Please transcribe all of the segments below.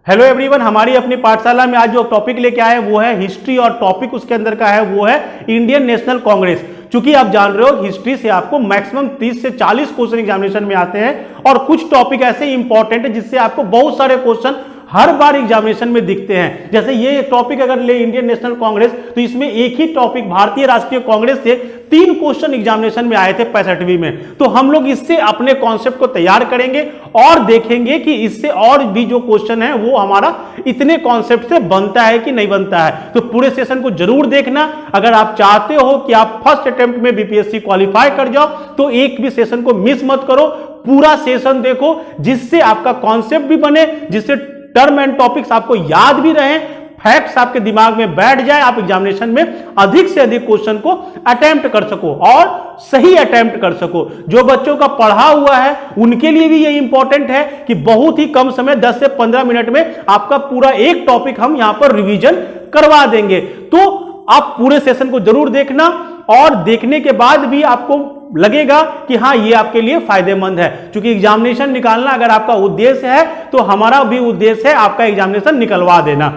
Hello everyone, हमारी अपनी पाठशाला में आज जो टॉपिक लेके आए वो है हिस्ट्री और टॉपिक उसके अंदर का है वो है इंडियन नेशनल कांग्रेस। चूंकि आप जान रहे हो हिस्ट्री से आपको मैक्सिमम 30 से 40 क्वेश्चन एग्जामिनेशन में आते हैं और कुछ टॉपिक ऐसे इंपॉर्टेंट है जिससे आपको बहुत सारे क्वेश्चन हर बार एग्जामिनेशन में दिखते हैं। जैसे ये टॉपिक अगर ले इंडियन नेशनल कांग्रेस तो इसमें एक ही टॉपिक भारतीय राष्ट्रीय कांग्रेस से 3 क्वेश्चन एग्जामिनेशन में आए थे 65वीं में। तो हम लोग इससे अपने कॉन्सेप्ट को तैयार करेंगे और देखेंगे कि इससे और भी जो क्वेश्चन है वो हमारा इतने कॉन्सेप्ट से बनता है कि नहीं बनता है। तो पूरे सेशन को जरूर देखना। अगर आप चाहते हो कि आप फर्स्ट अटेम्प्ट में बीपीएससी क्वालिफाई कर जाओ तो एक भी सेशन को मिस मत करो, पूरा सेशन देखो जिससे आपका कॉन्सेप्ट भी बने, जिससे टर्म एंड टॉपिक्स आपको याद भी रहे, फैक्ट्स आपके दिमाग में बैठ जाए, आप एग्जामिनेशन में अधिक से अधिक क्वेश्चन को अटेम्प्ट कर सको और सही अटेम्प्ट कर सको। जो बच्चों का पढ़ा हुआ है उनके लिए भी ये इंपॉर्टेंट है कि बहुत ही कम समय 10 से 15 मिनट में आपका पूरा एक टॉपिक हम यहां पर रिवीजन करवा देंगे। तो आप पूरे सेशन को जरूर देखना और देखने के बाद भी आपको लगेगा कि हाँ ये आपके लिए फायदेमंद है। क्योंकि एग्जामिनेशन निकालना अगर आपका उद्देश्य है तो हमारा भी उद्देश्य है आपका एग्जामिनेशन निकलवा देना।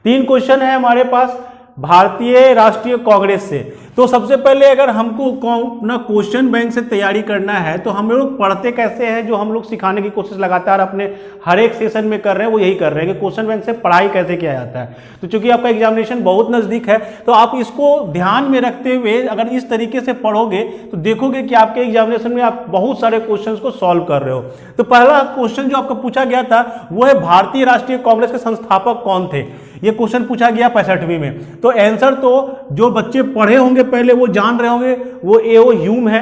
3 क्वेश्चन है हमारे पास भारतीय राष्ट्रीय कांग्रेस से। तो सबसे पहले अगर हमको अपना क्वेश्चन बैंक से तैयारी करना है तो हम लोग पढ़ते कैसे हैं, जो हम लोग सिखाने की कोशिश लगातार अपने हर एक सेशन में कर रहे हैं वो यही कर रहे हैं कि क्वेश्चन बैंक से पढ़ाई कैसे किया जाता है। तो चूंकि आपका एग्जामिनेशन बहुत नजदीक है तो आप इसको ध्यान में रखते हुए अगर इस तरीके से पढ़ोगे तो देखोगे कि आपके एग्जामिनेशन में आप बहुत सारे क्वेश्चन को सॉल्व कर रहे हो। तो पहला क्वेश्चन जो आपका पूछा गया था वो है भारतीय राष्ट्रीय कांग्रेस के संस्थापक कौन थे। ये क्वेश्चन पूछा गया 65वीं में। तो आंसर तो जो बच्चे पढ़े होंगे पहले वो जान रहे होंगे, वो ए.ओ. ह्यूम है।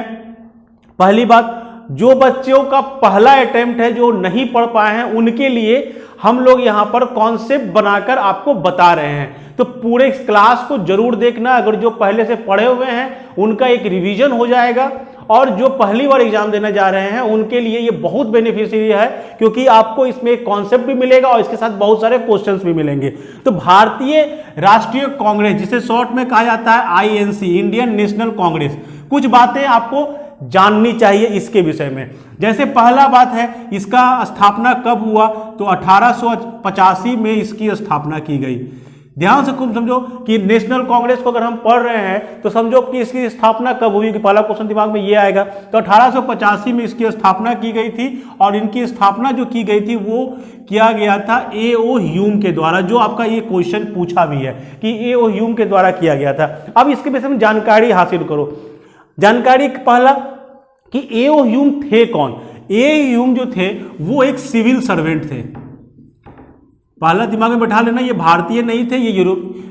पहली बात, जो बच्चों का पहला अटेम्प्ट है जो नहीं पढ़ पाए हैं उनके लिए हम लोग यहां पर कॉन्सेप्ट बनाकर आपको बता रहे हैं। तो पूरे क्लास को जरूर देखना। अगर जो पहले से पढ़े हुए हैं उनका एक रिवीजन हो जाएगा और जो पहली बार एग्जाम देने जा रहे हैं उनके लिए ये बहुत बेनिफिशियरी है क्योंकि आपको इसमें एक कॉन्सेप्ट भी मिलेगा और इसके साथ बहुत सारे क्वेश्चंस भी मिलेंगे। तो भारतीय राष्ट्रीय कांग्रेस जिसे शॉर्ट में कहा जाता है आईएनसी, इंडियन नेशनल कांग्रेस, कुछ बातें आपको जाननी चाहिए इसके विषय में। जैसे पहला बात है इसका स्थापना कब हुआ, तो 1885 में इसकी स्थापना की गई। ध्यान से खूब समझो कि नेशनल कांग्रेस को अगर हम पढ़ रहे हैं तो समझो कि इसकी स्थापना कब हुई, कि पहला क्वेश्चन दिमाग में ये आएगा। तो 1885 में इसकी स्थापना की गई थी और इनकी स्थापना जो की गई थी वो किया गया था ए.ओ. ह्यूम के द्वारा, जो आपका ये क्वेश्चन पूछा भी है कि ए.ओ. ह्यूम के द्वारा किया गया था। अब इसके विषय में जानकारी हासिल करो। जानकारी पहला कि ए.ओ. ह्यूम थे कौन। ए.ओ. ह्यूम जो थे वो एक सिविल सर्वेंट थे। पहला दिमाग में बैठा लेना, ये भारतीय नहीं थे, ये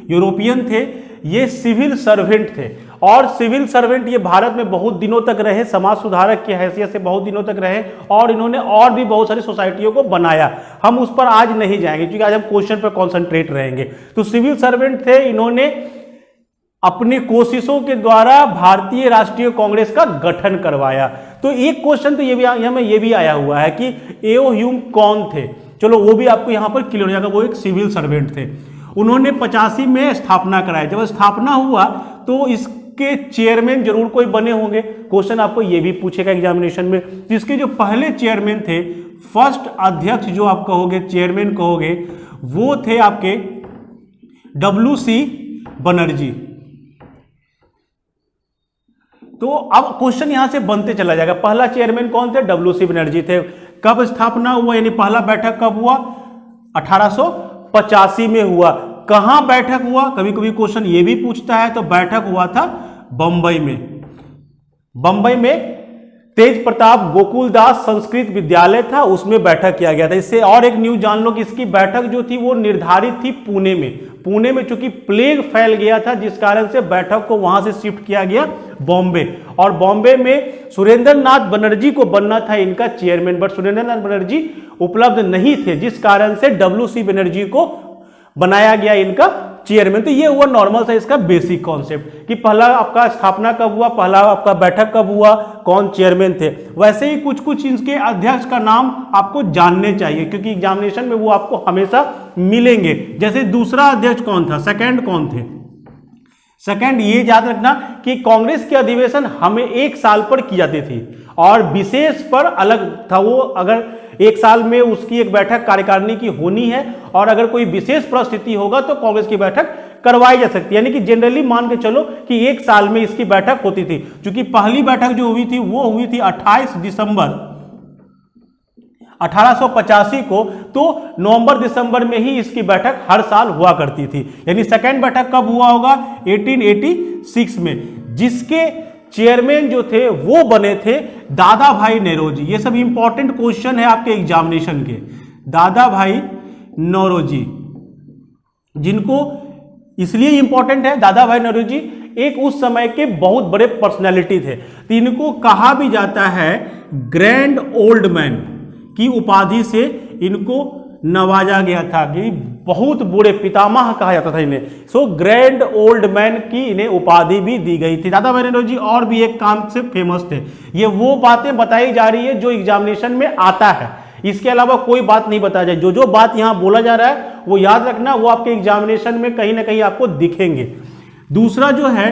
यूरोपियन थे, ये सिविल सर्वेंट थे। और सिविल सर्वेंट ये भारत में बहुत दिनों तक रहे, समाज सुधारक की हैसियत से बहुत दिनों तक रहे और इन्होंने और भी बहुत सारी सोसाइटियों को बनाया। हम उस पर आज नहीं जाएंगे क्योंकि आज हम क्वेश्चन पर कॉन्सेंट्रेट रहेंगे। तो सिविल सर्वेंट थे, इन्होंने अपनी कोशिशों के द्वारा भारतीय राष्ट्रीय कांग्रेस का गठन करवाया। तो एक क्वेश्चन तो ये भी आया हुआ है कि ए.ओ. ह्यूम कौन थे। चलो वो भी आपको यहां पर क्लियर हो जाएगा। वो एक सिविल सर्वेंट थे। उन्होंने 85 में स्थापना कराई। जब स्थापना हुआ तो इसके चेयरमैन जरूर कोई बने होंगे। क्वेश्चन आपको ये भी पूछेगा एग्जामिनेशन में। तो इसके जो पहले चेयरमैन थे, फर्स्ट अध्यक्ष जो आप कहोगे, चेयरमैन कहोगे, वो थे आपके W.C. बनर्जी। तो अब क्वेश्चन यहां से बनते चला जाएगा। पहला चेयरमैन कौन थे, W.C. बनर्जी थे। कब स्थापना हुआ, यानी पहला बैठक कब हुआ, 1885 में हुआ। कहां बैठक हुआ, कभी कभी क्वेश्चन ये भी पूछता है। तो बैठक हुआ था बंबई में। बंबई में तेज प्रताप गोकुलदास संस्कृत विद्यालय था, उसमें बैठक किया गया था। इससे और एक न्यूज जान लो कि इसकी बैठक जो थी वो निर्धारित थी पुणे में। पुणे में चूंकि प्लेग फैल गया था जिस कारण से बैठक को वहां से शिफ्ट किया गया बॉम्बे। और बॉम्बे में सुरेंद्र नाथ बनर्जी को बनना था इनका चेयरमैन, बट सुरेंद्र नाथ बनर्जी उपलब्ध नहीं थे जिस कारण से W.C. बनर्जी को बनाया गया इनका चेयरमैन। तो ये हुआ नॉर्मल सा इसका बेसिक कॉन्सेप्ट कि पहला आपका स्थापना कब हुआ, पहला आपका बैठक कब हुआ, कौन चेयरमैन थे। वैसे ही कुछ कुछ इनके अध्यक्ष का नाम आपको जानने चाहिए क्योंकि एग्जामिनेशन में वो आपको हमेशा मिलेंगे। जैसे दूसरा अध्यक्ष कौन था, सेकंड कौन थे। सेकंड ये याद रखना कि कांग्रेस के अधिवेशन हमें 1 साल पर की जाती थी और विशेष पर अलग था। वो अगर एक साल में उसकी एक बैठक कार्यकारिणी की होनी है, और अगर कोई विशेष परिस्थिति होगा तो कांग्रेस की बैठक करवाई जा सकती है। यानी कि जनरली मान के चलो कि एक साल में इसकी बैठक होती थी। क्योंकि पहली बैठक जो हुई थी वो हुई थी 28 दिसंबर 1885 को, तो नवंबर दिसंबर में ही इसकी बैठक हर साल हुआ करती थी। यानी सेकेंड बैठक कब हुआ होगा? 1886 में, जिसके चेयरमैन जो थे वो बने थे दादा भाई नौरोजी। ये सब इंपॉर्टेंट क्वेश्चन है आपके एग्जामिनेशन के। दादा भाई नौरोजी, जिनको इसलिए इंपॉर्टेंट है, दादा भाई नौरोजी एक उस समय के बहुत बड़े पर्सनैलिटी थे। तो इनको कहा भी जाता है ग्रैंड ओल्ड मैन की उपाधि से इनको नवाजा गया था, कि बहुत बूढ़े पितामह कहा जाता था इन्हें। सो ग्रैंड ओल्ड मैन की इन्हें उपाधि भी दी गई थी। दादा भाई नौरोजी और भी एक काम से फेमस थे। ये वो बातें बताई जा रही है जो एग्जामिनेशन में आता है, इसके अलावा कोई बात नहीं बताया जाए। जो जो बात यहां बोला जा रहा है वो याद रखना, वो आपके एग्जामिनेशन में कहीं ना कहीं आपको दिखेंगे। दूसरा जो है,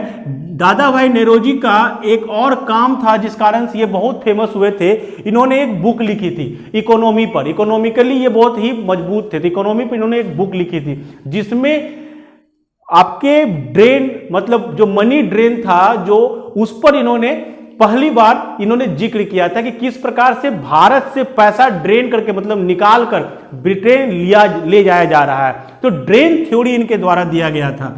दादा भाई नौरोजी का एक और काम था जिस कारण से ये बहुत फेमस हुए थे। इन्होंने एक बुक लिखी थी इकोनॉमी पर। इकोनॉमिकली ये बहुत ही मजबूत थे, तो इकोनॉमी पर इन्होंने एक बुक लिखी थी जिसमें आपके ड्रेन, मतलब जो मनी ड्रेन था, जो उस पर इन्होंने पहली बार इन्होंने जिक्र किया था कि किस प्रकार से भारत से पैसा ड्रेन करके, मतलब निकाल कर ब्रिटेन ले जाया जा रहा है। तो ड्रेन थ्योरी इनके द्वारा दिया गया था।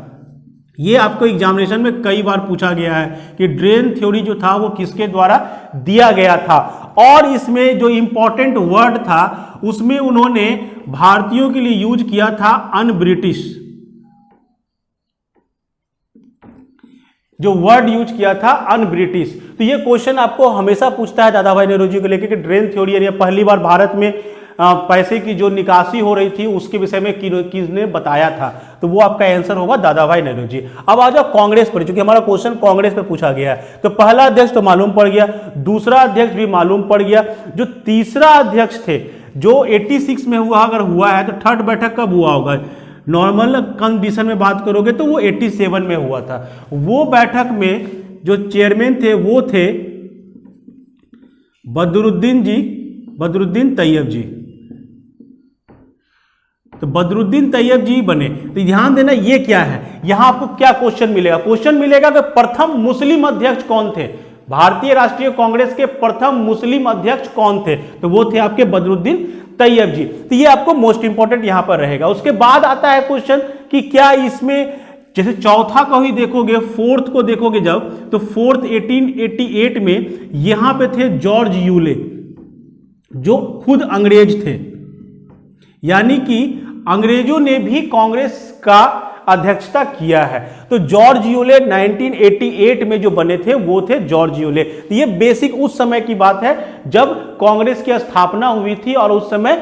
ये आपको एग्जामिनेशन में कई बार पूछा गया है कि ड्रेन थ्योरी जो था वो किसके द्वारा दिया गया था। और इसमें जो इंपॉर्टेंट वर्ड था उसमें उन्होंने भारतीयों के लिए यूज किया था अन ब्रिटिश। जो वर्ड यूज किया था अन ब्रिटिश। तो ये क्वेश्चन आपको हमेशा पूछता है दादा भाई नौरोजी को लेकर कि ड्रेन थ्योरी, यानी पहली बार भारत में पैसे की जो निकासी हो रही थी उसके विषय में किसने बताया था, तो वो आपका आंसर होगा दादा भाई नौरोजी। अब आ जाओ कांग्रेस पर, क्योंकि हमारा क्वेश्चन कांग्रेस पर पूछा गया है। तो पहला अध्यक्ष तो मालूम पड़ गया, दूसरा अध्यक्ष भी मालूम पड़ गया। जो तीसरा अध्यक्ष थे जो 86 में हुआ, अगर हुआ है तो थर्ड बैठक कब हुआ होगा? नॉर्मल कंडीशन में बात करोगे तो वो 87 में हुआ था। वो बैठक में जो चेयरमैन थे वो थे बदरुद्दीन तैयब जी। तो बदरुद्दीन तैयब जी बने। तो ध्यान देना ये क्या है, यहां आपको क्या क्वेश्चन मिलेगा? क्वेश्चन मिलेगा कि प्रथम मुस्लिम अध्यक्ष कौन थे? भारतीय राष्ट्रीय कांग्रेस के प्रथम मुस्लिम अध्यक्ष कौन थे? तो वो थे आपके बदरुद्दीन तैयब जी। तो ये आपको मोस्ट इंपॉर्टेंट यहां पर रहेगा। उसके बाद आता है क्वेश्चन कि क्या इसमें, जैसे चौथा को ही देखोगे, फोर्थ को देखोगे जब, तो फोर्थ 1888 में यहां पे थे जॉर्ज यूले, जो खुद अंग्रेज थे। यानी कि अंग्रेजों ने भी कांग्रेस का अध्यक्षता किया है। तो जॉर्ज यूले 1988 में जो बने थे वो थे जॉर्ज यूले। तो ये बेसिक उस समय की बात है जब कांग्रेस की स्थापना हुई थी और उस समय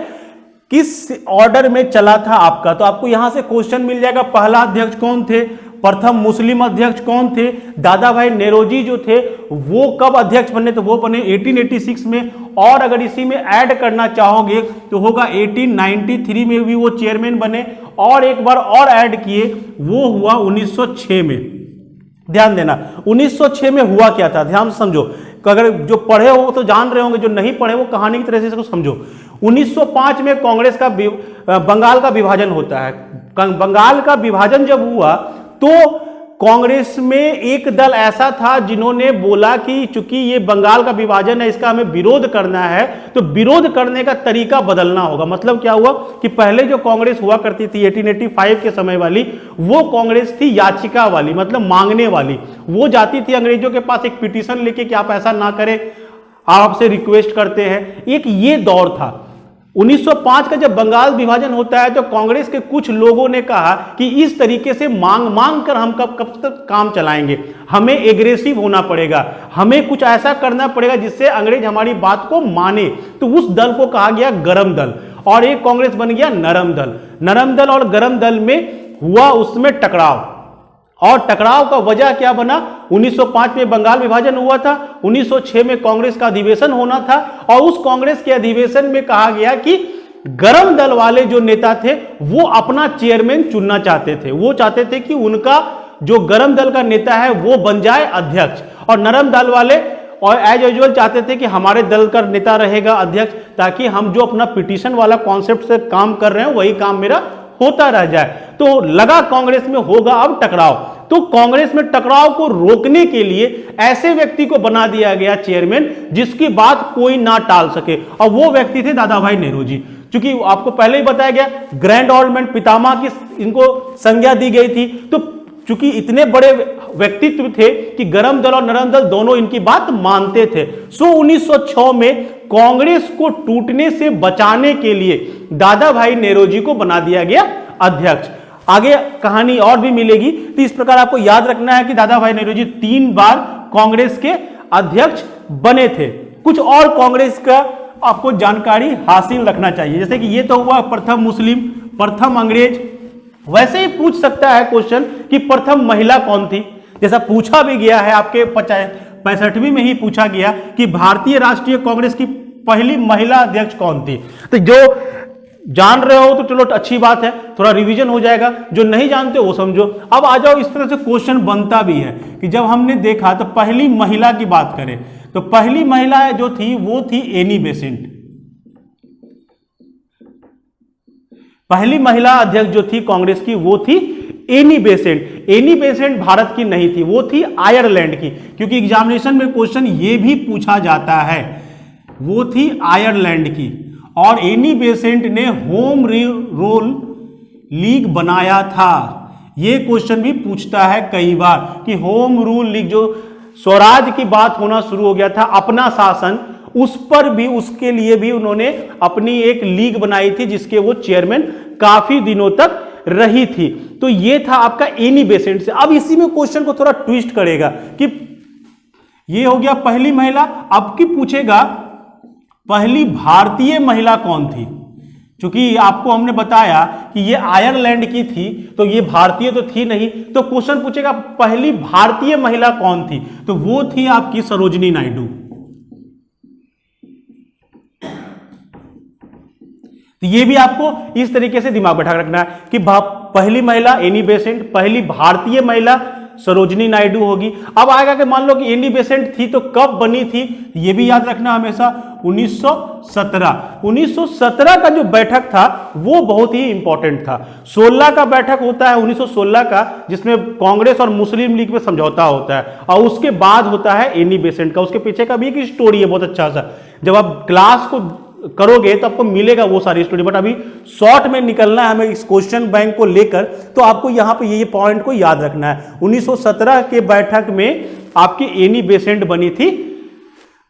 किस ऑर्डर में चला था आपका। तो आपको यहां से क्वेश्चन मिल जाएगा, पहला अध्यक्ष कौन थे, प्रथम मुस्लिम अध्यक्ष कौन थे, दादा भाई नौरोजी जो थे वो कब अध्यक्ष बने, तो वो बने 1886 में। और अगर इसी में ऐड करना चाहोगे तो होगा 1893 में भी वो चेयरमैन बने, और एक बार और ऐड किए, वो हुआ 1906 में। ध्यान देना 1906 में हुआ क्या था, ध्यान समझो। अगर जो पढ़े हो तो जान रहे होंगे, जो नहीं पढ़े वो कहानी की तरह से इसको समझो। 1905 में कांग्रेस का बंगाल का विभाजन होता है। बंगाल का विभाजन जब हुआ तो कांग्रेस में एक दल ऐसा था जिन्होंने बोला कि चूंकि ये बंगाल का विभाजन है, इसका हमें विरोध करना है, तो विरोध करने का तरीका बदलना होगा। मतलब क्या हुआ कि पहले जो कांग्रेस हुआ करती थी 1885 के समय वाली, वो कांग्रेस थी याचिका वाली, मतलब मांगने वाली। वो जाती थी अंग्रेजों के पास एक पिटीशन लेके कि आप ऐसा ना करें, आपसे रिक्वेस्ट करते हैं। एक ये दौर था। 1905 का जब बंगाल विभाजन होता है तो कांग्रेस के कुछ लोगों ने कहा कि इस तरीके से मांग कर हम कब तक काम चलाएंगे, हमें एग्रेसिव होना पड़ेगा, हमें कुछ ऐसा करना पड़ेगा जिससे अंग्रेज हमारी बात को माने। तो उस दल को कहा गया गरम दल, और एक कांग्रेस बन गया नरम दल। नरम दल और गरम दल में हुआ उसमें टकराव, और टकराव का वजह क्या बना, 1905 में बंगाल विभाजन हुआ था, 1906 में कांग्रेस का अधिवेशन होना था, और उस कांग्रेस के अधिवेशन में कहा गया कि गरम दल वाले जो नेता थे वो अपना चेयरमैन चुनना चाहते थे। वो चाहते थे कि उनका जो गरम दल का नेता है वो बन जाए अध्यक्ष, और नरम दल वाले और एज यूजुअल चाहते थे कि हमारे दल का नेता रहेगा अध्यक्ष, ताकि हम जो अपना पिटीशन वाला कॉन्सेप्ट से काम कर रहे हैं वही काम मेरा होता रह जाए। तो लगा कांग्रेस में होगा अब टकराव, तो कांग्रेस में टकराव को रोकने के लिए ऐसे व्यक्ति को बना दिया गया चेयरमैन जिसकी बात कोई ना टाल सके, और वो व्यक्ति थे दादा भाई नेहरू जी। क्योंकि आपको पहले ही बताया गया ग्रैंड ऑल्डमैन पितामह की इनको संज्ञा दी गई थी, तो चूंकि इतने बड़े व्यक्तित्व थे कि गरम दल और नरम दल दोनों इनकी बात मानते थे। सो 1906 में कांग्रेस को टूटने से बचाने के लिए दादा भाई नेहरू जी को बना दिया गया अध्यक्ष। आगे कहानी और भी मिलेगी, तो इस प्रकार आपको याद रखना है कि दादा भाई नेहरू जी 3 बार कांग्रेस के अध्यक्ष बने थे। कुछ और कांग्रेस का आपको जानकारी हासिल रखना चाहिए, जैसे कि ये तो हुआ प्रथम मुस्लिम, प्रथम अंग्रेज। वैसे ही पूछ सकता है क्वेश्चन कि प्रथम महिला कौन थी, जैसा पूछा भी गया है आपके 65वीं में ही पूछा गया कि भारतीय राष्ट्रीय कांग्रेस की पहली महिला अध्यक्ष कौन थी। तो जो जान रहे हो तो चलो अच्छी बात है, थोड़ा रिवीजन हो जाएगा, जो नहीं जानते वो समझो। अब आ जाओ, इस तरह से क्वेश्चन बनता भी है कि जब हमने देखा तो पहली महिला की बात करें तो पहली महिला जो थी वो थी एनी बेसेंट। पहली महिला अध्यक्ष जो थी कांग्रेस की वो थी Annie Besant. Annie Besant Bharat की नहीं थी, वो थी आयरलैंड की, क्योंकि एग्जामिनेशन में क्वेश्चन ये भी पूछा जाता है। वो थी आयरलैंड की, और एनी बेसेंट ने होम रूल लीग बनाया था। ये क्वेश्चन भी पूछता है कई बार कि होम रूल लीग, जो स्वराज की बात होना शुरू हो गया था, अपना शासन, उस पर भी, उसके लिए भी उन्होंने अपनी एक लीग बनाई थी जिसके वो चेयरमैन काफी दिनों तक रही थी। तो ये था आपका एनी बेसेंट से। अब इसी में क्वेश्चन को थोड़ा ट्विस्ट करेगा कि ये हो गया पहली महिला, अब की पूछेगा पहली भारतीय महिला कौन थी। क्योंकि आपको हमने बताया कि ये आयरलैंड की थी, तो ये भारतीय तो थी नहीं, तो क्वेश्चन पूछेगा पहली भारतीय महिला कौन थी, तो वो थी आपकी सरोजिनी नायडू। तो ये भी आपको इस तरीके से दिमाग बैठा रखना है कि पहली महिला एनी बेसेंट, पहली भारतीय महिला सरोजिनी नायडू होगी। अब आएगा कि मान लो कि एनी बेसेंट थी तो कब बनी थी, ये भी याद रखना हमेशा 1917। 1917 का जो बैठक था वो बहुत ही इंपॉर्टेंट था। 16 का बैठक होता है 1916 का, जिसमें कांग्रेस और मुस्लिम लीग में समझौता होता है, और उसके बाद होता है एनी बेसेंट का। उसके पीछे का भी एक स्टोरी है बहुत अच्छा सा, जब आप क्लास को करोगे तो आपको मिलेगा वो सारी स्टोरी, बट अभी शॉर्ट में निकलना है हमें इस क्वेश्चन बैंक को लेकर, तो आपको यहां पे ये पॉइंट को याद रखना है। 1917 के बैठक में आपकी एनी बेसेंट बनी थी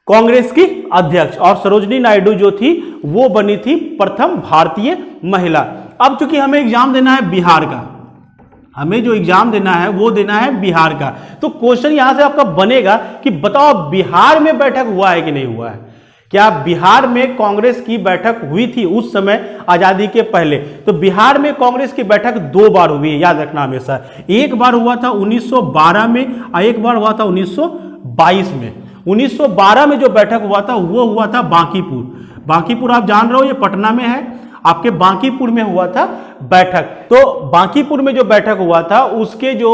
कांग्रेस की अध्यक्ष, और सरोजिनी नायडू जो थी वो बनी थी प्रथम भारतीय महिला। अब चूंकि हमें एग्जाम देना है बिहार का, हमें जो एग्जाम देना है वो देना है बिहार का, तो क्वेश्चन यहां से आपका बनेगा कि बताओ बिहार में बैठक हुआ है कि नहीं हुआ है। क्या बिहार में कांग्रेस की बैठक हुई थी उस समय आजादी के पहले? तो बिहार में कांग्रेस की बैठक 2 बार हुई है, याद रखना हमेशा। एक बार हुआ था 1912 में और एक बार हुआ था 1922 में। 1912 में जो बैठक हुआ था वो हुआ था बांकीपुर। बांकीपुर आप जान रहे हो ये पटना में है, आपके बांकीपुर में हुआ था बैठक। तो बांकीपुर में जो बैठक हुआ था उसके जो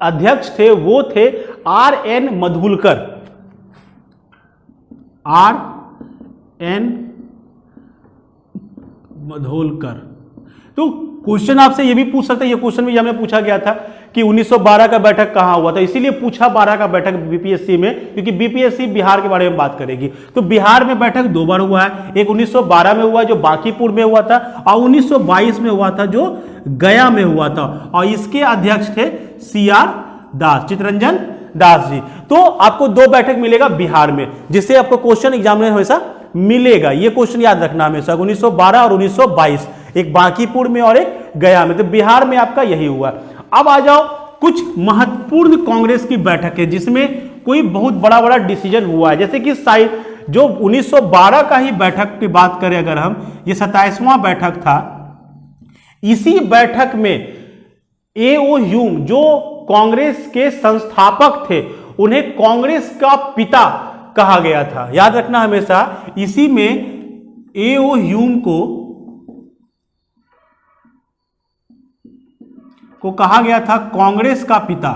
अध्यक्ष थे वो थे RN मधुलकर। RN मधोलकर। तो क्वेश्चन आपसे ये भी पूछ सकते हैं, ये क्वेश्चन भी हमें पूछा गया था कि 1912 का बैठक कहां हुआ था, इसीलिए पूछा 12 का बैठक बीपीएससी में, क्योंकि बीपीएससी बिहार के बारे में बात करेगी। तो बिहार में बैठक 2 बार हुआ है, एक 1912 में हुआ जो बांकीपुर में हुआ था, और 1922 में हुआ था जो गया में हुआ था, और इसके अध्यक्ष थे CR दास, चित्तरंजन दास जी। तो आपको 2 बैठक मिलेगा बिहार में, जिससे आपको क्वेश्चन एग्जाम में हमेशा मिलेगा। ये क्वेश्चन याद रखना हमेशा, 1912 और 1922, एक बांकीपुर में और एक गया में। तो बिहार में आपका यही हुआ। अब आ जाओ कुछ महत्वपूर्ण कांग्रेस की बैठक है जिसमें कोई बहुत बड़ा बड़ा डिसीजन हुआ है, जैसे कि जो 1912 का ही बैठक की बात करें अगर हम, ये 27वां बैठक था। इसी बैठक में A.O. ह्यूम जो कांग्रेस के संस्थापक थे, उन्हें कांग्रेस का पिता कहा गया था। याद रखना हमेशा, इसी में A.O. ह्यूम को कहा गया था कांग्रेस का पिता,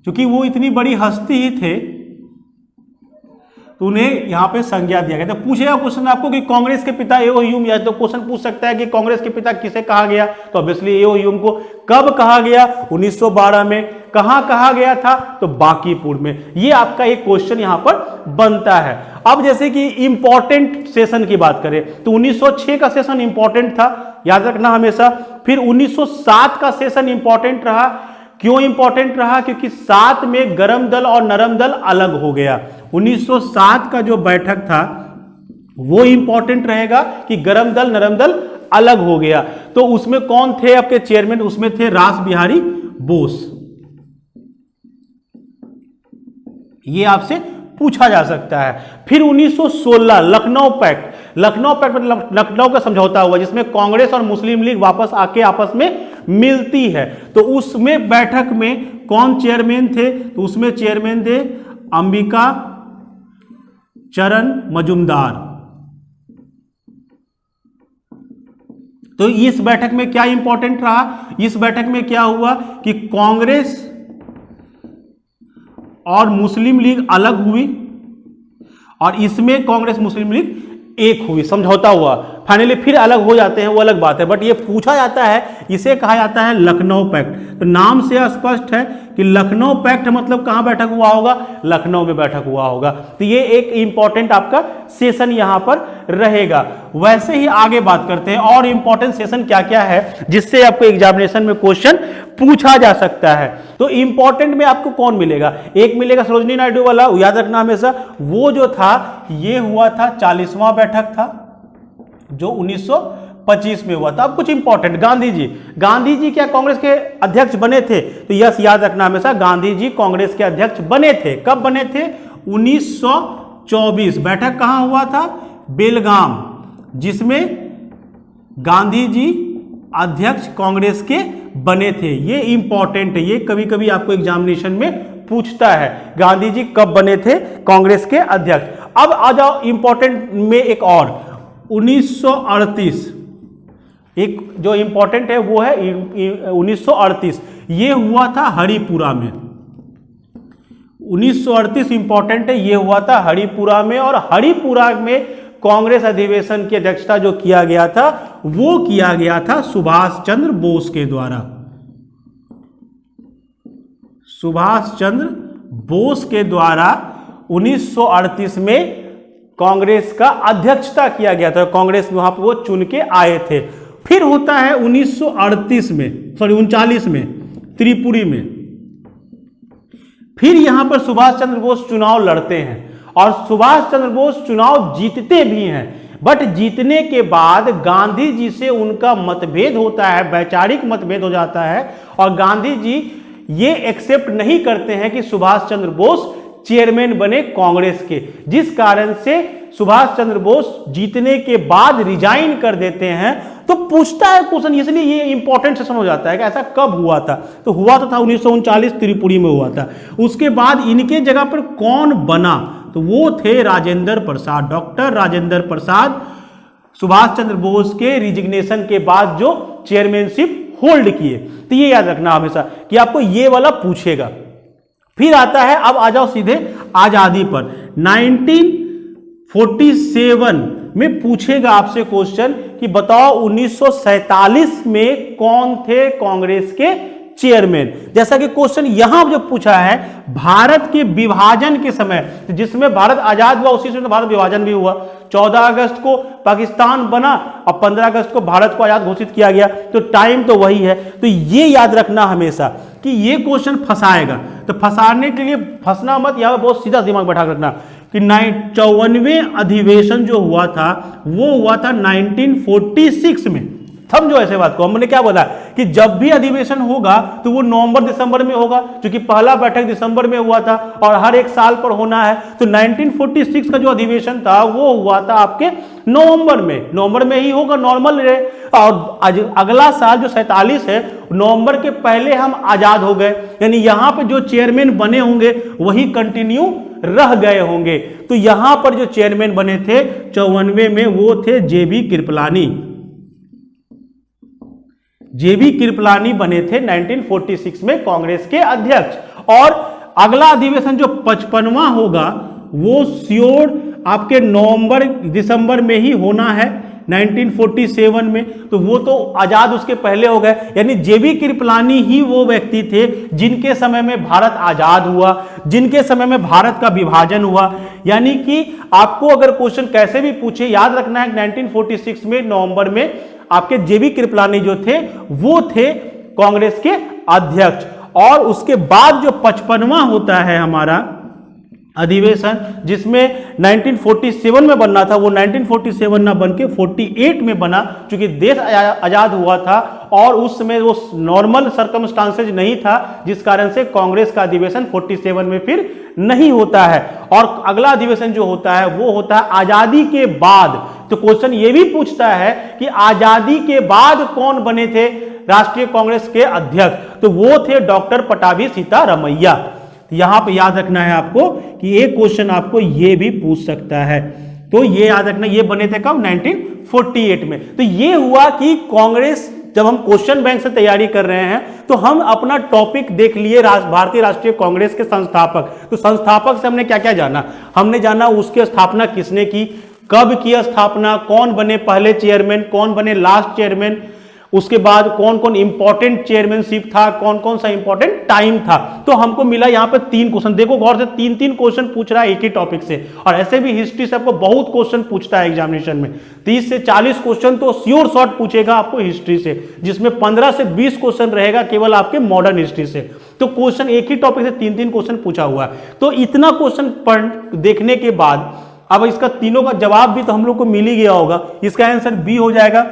क्योंकि वो इतनी बड़ी हस्ती ही थे तो उन्हें यहां पे संज्ञा दिया गया। तो पूछेगा क्वेश्चन आपको कि कांग्रेस के पिता एओ ह्यूम, या तो क्वेश्चन पूछ सकता है कि कांग्रेस के पिता किसे कहा गया, तो ऑब्वियसली एओ ह्यूम को। कब कहा गया, 1912 में। कहां कहा गया था, तो बांकीपुर में। ये आपका एक क्वेश्चन यहां पर बनता है। अब जैसे कि इंपॉर्टेंट सेशन की बात करें तो 1906 का सेशन इंपॉर्टेंट था, याद रखना हमेशा। फिर 1907 का सेशन इंपॉर्टेंट रहा। क्यों इंपॉर्टेंट रहा, क्योंकि 7 में गरम दल और नरम दल अलग हो गया। 1907 का जो बैठक था वो इंपॉर्टेंट रहेगा कि गरम दल नरम दल अलग हो गया। तो उसमें कौन थे आपके चेयरमैन, उसमें थे रास बिहारी बोस। ये आपसे पूछा जा सकता है। फिर 1916 लखनऊ पैक्ट। लखनऊ पैक्ट मतलब लखनऊ का समझौता हुआ, जिसमें कांग्रेस और मुस्लिम लीग वापस आके आपस में मिलती है। तो उसमें बैठक में कौन चेयरमैन थे, तो उसमें चेयरमैन थे अंबिका चरण मजुमदार। तो इस बैठक में क्या इंपॉर्टेंट रहा, इस बैठक में क्या हुआ कि कांग्रेस और मुस्लिम लीग अलग हुई और इसमें कांग्रेस मुस्लिम लीग एक हुई, समझौता हुआ। फाइनली फिर अलग हो जाते हैं, वो अलग बात है, बट ये पूछा जाता है, इसे कहा जाता है लखनऊ पैक्ट। तो नाम से स्पष्ट है कि लखनऊ पैक्ट मतलब कहां बैठक हुआ होगा, लखनऊ में बैठक हुआ होगा। तो ये एक इंपॉर्टेंट आपका सेशन यहां पर रहेगा। वैसे ही आगे बात करते हैं और इंपॉर्टेंट सेशन क्या क्या है जिससे आपको एग्जामिनेशन में क्वेश्चन पूछा जा सकता है। तो इंपॉर्टेंट में आपको कौन मिलेगा, एक मिलेगा सरोजिनी नायडू वाला, याद रखना हमेशा। वो जो था ये हुआ था 40वां बैठक था जो 1925 में हुआ था। अब कुछ इंपॉर्टेंट, गांधी जी क्या कांग्रेस के अध्यक्ष बने थे, तो यस याद रखना हमेशा, गांधी जी कांग्रेस के अध्यक्ष बने थे। कब बने थे, 1924। बैठक कहां हुआ था, बेलगाम, जिसमें गांधी जी अध्यक्ष कांग्रेस के बने थे। ये इंपॉर्टेंट है, ये कभी कभी आपको एग्जामिनेशन में पूछता है, गांधी जी कब बने थे कांग्रेस के अध्यक्ष। अब आ जाओ इंपॉर्टेंट में एक और, 1938। एक जो इंपॉर्टेंट है वो है 1938, ये हुआ था हरिपुरा में। 1938 इंपॉर्टेंट है, ये हुआ था हरिपुरा में। और हरिपुरा में कांग्रेस अधिवेशन की अध्यक्षता जो किया गया था वो किया गया था सुभाष चंद्र बोस के द्वारा। सुभाष चंद्र बोस के द्वारा 1938 में कांग्रेस का अध्यक्षता किया गया था। कांग्रेस में वहां पर वो चुन के आए थे। फिर होता है 1938 में, सॉरी 39 में, त्रिपुरी में। फिर यहां पर सुभाष चंद्र बोस चुनाव लड़ते हैं और सुभाष चंद्र बोस चुनाव जीतते भी हैं। बट जीतने के बाद गांधी जी से उनका मतभेद होता है, वैचारिक मतभेद हो जाता है और गांधी जी ये एक्सेप्ट नहीं करते हैं कि सुभाष चंद्र बोस चेयरमैन बने कांग्रेस के, जिस कारण से सुभाष चंद्र बोस जीतने के बाद रिजाइन कर देते हैं। तो पूछता है क्वेश्चन, इसलिए ये इंपॉर्टेंट सेशन हो जाता है कि ऐसा कब हुआ था। तो हुआ तो था 1939 त्रिपुरी में हुआ था। उसके बाद इनके जगह पर कौन बना, तो वो थे राजेंद्र प्रसाद, डॉक्टर राजेंद्र प्रसाद। सुभाष चंद्र बोस के रिजिग्नेशन के बाद जो चेयरमैनशिप होल्ड किए। तो ये याद रखना हमेशा कि आपको ये वाला पूछेगा। फिर आता है, अब आ जाओ सीधे आजादी पर। 1947 में पूछेगा आपसे क्वेश्चन कि बताओ 1947 में कौन थे कांग्रेस के चेयरमैन। जैसा कि क्वेश्चन यहां जो पूछा है, भारत के विभाजन के समय, जिसमें भारत आजाद हुआ उसी समय तो भारत विभाजन भी हुआ। 14 अगस्त को पाकिस्तान बना और 15 अगस्त को भारत को आजाद घोषित किया गया। तो टाइम तो वही है। तो ये याद रखना हमेशा कि ये क्वेश्चन फंसाएगा। तो फंसाने के लिए फंसना मत, यहां पर बहुत सीधा दिमाग बैठा रखना कि 54वें अधिवेशन जो हुआ था वो हुआ था 1946 में। समझो ऐसे बात को, हमने क्या बोला कि जब भी अधिवेशन होगा तो वो नवंबर दिसंबर में होगा, क्योंकि पहला बैठक दिसंबर में हुआ था और हर एक साल पर होना है। तो 1946 का जो अधिवेशन था वो हुआ था आपके नवंबर में ही होगा, नॉर्मल रहे। और अगला साल जो 47 है, नवंबर के पहले हम आजाद हो गए, यानी यहां पर जो चेयरमैन बने होंगे वही कंटिन्यू रह गए होंगे। तो यहां पर जो चेयरमैन बने थे 94 में वो थे जेबी कृपलानी। जेबी कृपलानी बने थे 1946 में कांग्रेस के अध्यक्ष। और अगला अधिवेशन जो 55वां होगा वो श्योर आपके नवंबर दिसंबर में ही होना है 1947 में। तो वो तो आजाद उसके पहले हो गए, यानी जेबी कृपलानी ही वो व्यक्ति थे जिनके समय में भारत आजाद हुआ, जिनके समय में भारत का विभाजन हुआ। यानी कि आपको अगर क्वेश्चन कैसे भी पूछे, याद रखना है 1946 में नवंबर में आपके जेबी कृपलानी जो थे वो थे कांग्रेस के अध्यक्ष। और उसके बाद जो 55वां होता है हमारा अधिवेशन, जिसमें 1947 में बनना था, वो 1947 ना बन के 48 में बना, क्योंकि देश आजाद हुआ था और उस समय वो नॉर्मल सर्कमस्टांसेज नहीं था, जिस कारण से कांग्रेस का अधिवेशन 47 में फिर नहीं होता है। और अगला अधिवेशन जो होता है वो होता है आजादी के बाद। तो क्वेश्चन ये भी पूछता है कि आजादी के बाद कौन बने थे राष्ट्रीय कांग्रेस के अध्यक्ष, तो वो थे डॉक्टर पटाभी सीतारमैया। यहां पे याद रखना है आपको कि एक क्वेश्चन आपको ये भी पूछ सकता है। तो ये याद रखना, ये बने थे कब? 1948 में। तो ये हुआ कि कांग्रेस, जब हम क्वेश्चन बैंक से तैयारी कर रहे हैं तो हम अपना टॉपिक देख लिए भारतीय राष्ट्रीय कांग्रेस के संस्थापक। तो संस्थापक से हमने क्या क्या जाना? हमने जाना उसकी स्थापना किसने की, कब की स्थापना, कौन बने पहले चेयरमैन, कौन बने लास्ट चेयरमैन, उसके बाद कौन कौन इंपॉर्टेंट चेयरमैनशिप था, कौन कौन सा इंपॉर्टेंट टाइम था। तो हमको मिला यहां पे 3 क्वेश्चन। देखो गौर से 3-3 क्वेश्चन पूछ रहा है एक ही टॉपिक से। और ऐसे भी हिस्ट्री से आपको बहुत क्वेश्चन पूछता है एग्जामिनेशन में। 30 से 40 क्वेश्चन तो श्योर शॉर्ट पूछेगा आपको हिस्ट्री से, जिसमें 15 से 20 क्वेश्चन रहेगा केवल आपके मॉडर्न हिस्ट्री से। तो क्वेश्चन एक ही टॉपिक से 3-3 क्वेश्चन पूछा हुआ है। तो इतना क्वेश्चन देखने के बाद अब इसका तीनों का जवाब भी तो हम लोग को मिल ही गया होगा। इसका आंसर बी हो जाएगा।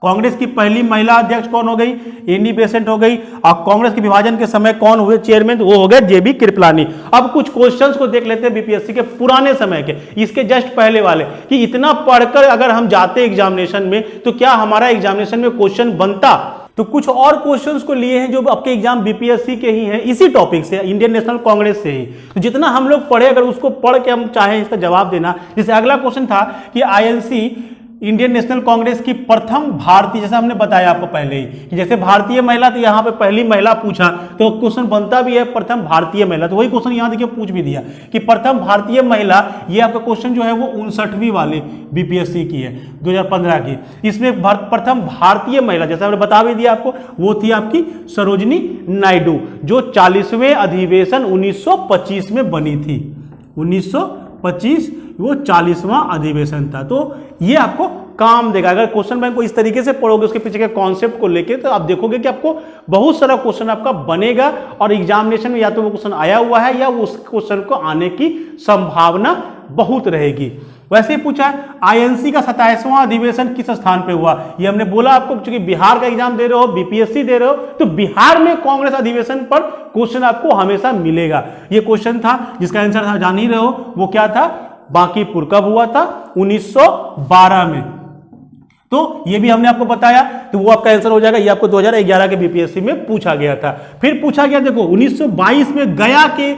कांग्रेस की पहली महिला अध्यक्ष कौन हो गई? एनी बेसेंट हो गई। और कांग्रेस के विभाजन के समय कौन हुए चेयरमैन? वो हो गए जेबी कृपलानी। अब कुछ क्वेश्चंस को देख लेते हैं बीपीएससी के पुराने समय के, इसके जस्ट पहले वाले, कि इतना पढ़कर अगर हम जाते एग्जामिनेशन में तो क्या हमारा एग्जामिनेशन में क्वेश्चन बनता। तो कुछ और क्वेश्चंस को लिए हैं जो आपके एग्जाम बीपीएससी के ही हैं, इसी टॉपिक से, इंडियन नेशनल कांग्रेस से ही। तो जितना हम लोग पढ़े, अगर उसको पढ़ के हम चाहें इसका जवाब देना, जैसे अगला क्वेश्चन था कि आईएनसी इंडियन नेशनल कांग्रेस की प्रथम भारतीय, जैसा हमने बताया आपको पहले ही कि जैसे भारतीय महिला, तो यहां पे पहली महिला पूछा तो क्वेश्चन बनता भी है प्रथम भारतीय महिला। तो वही क्वेश्चन यहां देखिए पूछ भी दिया कि प्रथम भारतीय महिला, ये आपका क्वेश्चन जो है वो 59वीं वाले बीपीएससी की है 2015 की। इसमें प्रथम भारतीय महिला, जैसा हमने बता भी दिया आपको, वो थी आपकी सरोजिनी नायडू, जो 40वें अधिवेशन 1925 में बनी थी। 1925 वो 40वां अधिवेशन था। तो ये आपको काम देगा। अगर क्वेश्चन बैंक को इस तरीके से पढ़ोगे, उसके पीछे के कॉन्सेप्ट को लेके, तो आप देखोगे कि आपको बहुत सारा क्वेश्चन आपका बनेगा और एग्जामिनेशन में या तो वो क्वेश्चन आया हुआ है या उस क्वेश्चन को आने की संभावना बहुत रहेगी। वैसे ही पूछा आईएनसी का 27वां अधिवेशन किस स्थान पे हुआ? ये हमने बोला आपको, क्योंकि बिहार का एग्जाम दे रहे हो, बीपीएससी दे रहे हो, तो बिहार में कांग्रेस अधिवेशन पर क्वेश्चन आपको हमेशा मिलेगा। ये क्वेश्चन था जिसका आंसर था, जान ही रहे हो, वो क्या था? बांकीपुर। कब हुआ था? 1912 में। तो ये भी हमने आपको बताया, तो वो आपका आंसर हो जाएगा। ये आपको 2011 के बीपीएससी में पूछा गया था। फिर पूछा गया, देखो 1922 में गया के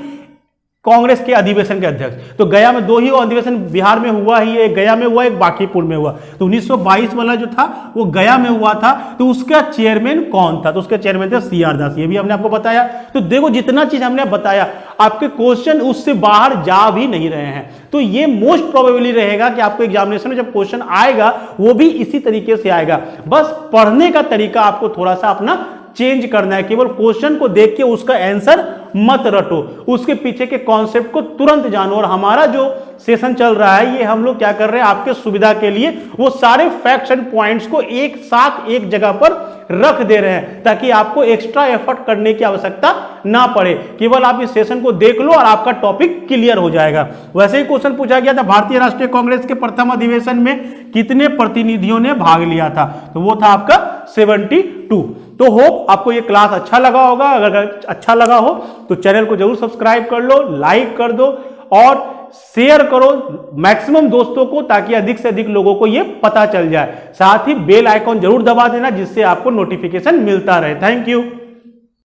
कांग्रेस के अधिवेशन के अध्यक्ष। तो गया में 2 ही अधिवेशन बिहार में हुआ ही, एक गया में हुआ, एक बांकीपुर में हुआ। तो 1922 वाला जो था वो गया में हुआ था। तो उसका चेयरमैन कौन था? तो उसके चेयरमैन थे सीआर दास। ये भी हमने आपको बताया। तो देखो जितना चीज हमने बताया, आपके क्वेश्चन उससे बाहर जा भी नहीं रहे हैं। तो ये मोस्ट प्रोबेबली रहेगा कि आपको एग्जामिनेशन में जब क्वेश्चन आएगा वो भी इसी तरीके से आएगा। बस पढ़ने का तरीका आपको थोड़ा सा अपना चेंज करना है। केवल क्वेश्चन को देख के उसका आंसर मत रटो, उसके पीछे के कॉन्सेप्ट को तुरंत जानो। और हमारा जो सेशन चल रहा है, ये हम लोग क्या कर रहे हैं, आपके सुविधा के लिए वो सारे फैक्ट्स एंड पॉइंट्स को एक साथ एक जगह पर रख दे रहे हैं, ताकि आपको एक्स्ट्रा एफर्ट करने की आवश्यकता ना पड़े। केवल आप इस सेशन को देख लो और आपका टॉपिक क्लियर हो जाएगा। वैसे ही क्वेश्चन पूछा गया था, भारतीय राष्ट्रीय कांग्रेस के प्रथम अधिवेशन में कितने प्रतिनिधियों ने भाग लिया था? तो वो था आपका 72। तो होप आपको ये क्लास अच्छा लगा होगा। अगर अच्छा लगा हो तो चैनल को जरूर सब्सक्राइब कर लो, लाइक कर दो और शेयर करो मैक्सिमम दोस्तों को, ताकि अधिक से अधिक लोगों को ये पता चल जाए। साथ ही बेल आइकॉन जरूर दबा देना, जिससे आपको नोटिफिकेशन मिलता रहे। Thank you.